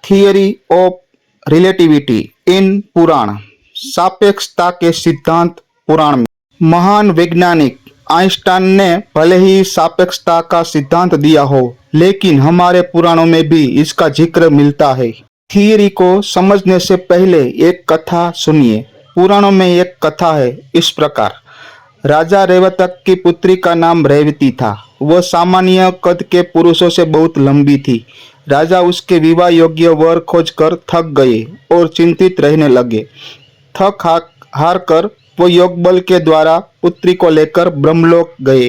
Theory of relativity इन पुराण, सापेक्षता के सिद्धांत पुराण में। महान वैज्ञानिक आइंस्टाइन ने भले ही सापेक्षता का सिद्धांत दिया हो, लेकिन हमारे पुराणों में भी इसका जिक्र मिलता है। थियरी को समझने से पहले एक कथा सुनिए। पुराणों में एक कथा है इस प्रकार। राजा रेवतक की पुत्री का नाम रेवती था। वह सामान्य कद के पुरुषों से बहुत लंबी थी। राजा उसके विवाह योग्य वर खोजकर थक गए और चिंतित रहने लगे। थक हार कर वो योग बल के द्वारा पुत्री को लेकर ब्रह्मलोक गए।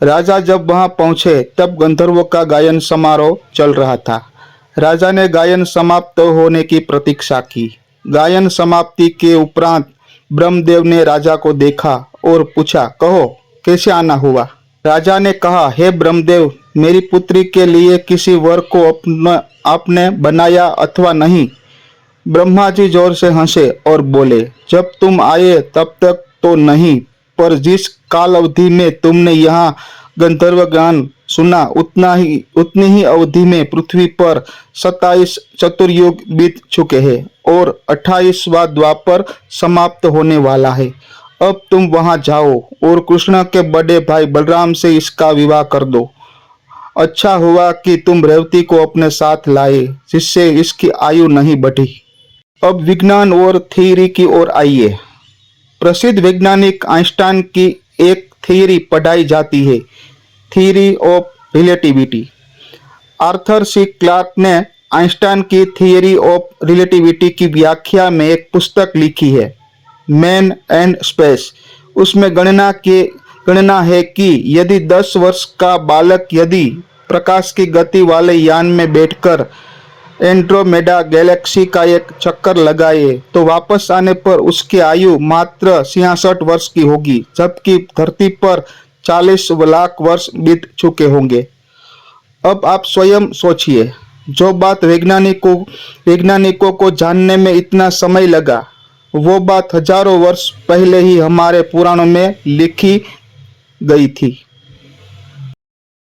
राजा जब वहां पहुंचे तब गंधर्वों का गायन समारोह चल रहा था। राजा ने गायन समाप्त होने की प्रतीक्षा की। गायन समाप्ति के उपरांत ब्रह्मदेव ने राजा को देखा और पूछा, कहो कैसे आना हुआ। राजा ने कहा, हे ब्रह्मदेव, मेरी पुत्री के लिए किसी वर को आपने बनाया अथवा नहीं। ब्रह्मा जी जोर से हंसे और बोले, जब तुम आए तब तक तो नहीं, पर जिस काल अवधि में तुमने यहाँ गंधर्व गान सुना उतनी ही अवधि में पृथ्वी पर 27 चतुर्युग बीत चुके हैं और 28वां द्वापर समाप्त होने वाला है। अब तुम वहां जाओ और कृष्ण के बड़े भाई बलराम से इसका विवाह कर दो। अच्छा हुआ कि तुम रेवती को अपने साथ लाए, जिससे इसकी आयु नहीं बढ़ी। अब विज्ञान और थियरी की ओर आइए। प्रसिद्ध वैज्ञानिक आइंस्टाइन की एक थियरी पढ़ाई जाती है, theory of relativity. Arthur C Clarke ने आइंस्टाइन की थियरी ऑफ रिलेटिविटी की व्याख्या में एक पुस्तक लिखी है, मैन एंड स्पेस। उसमें गणना है कि यदि 10 वर्ष का बालक यदि प्रकाश की गति वाले यान में बैठकर एंड्रोमेडा गैलेक्सी का एक चक्कर लगाए तो वापस आने पर उसकी आयु मात्र 66 वर्ष की होगी, जबकि धरती पर 40 लाख वर्ष बीत चुके होंगे। अब आप स्वयं सोचिए, जो बात वैज्ञानिकों को जानने में इतना समय लगा, वो बात हजारों वर्ष पहले ही हमारे पुराणों में लिखी गई थी।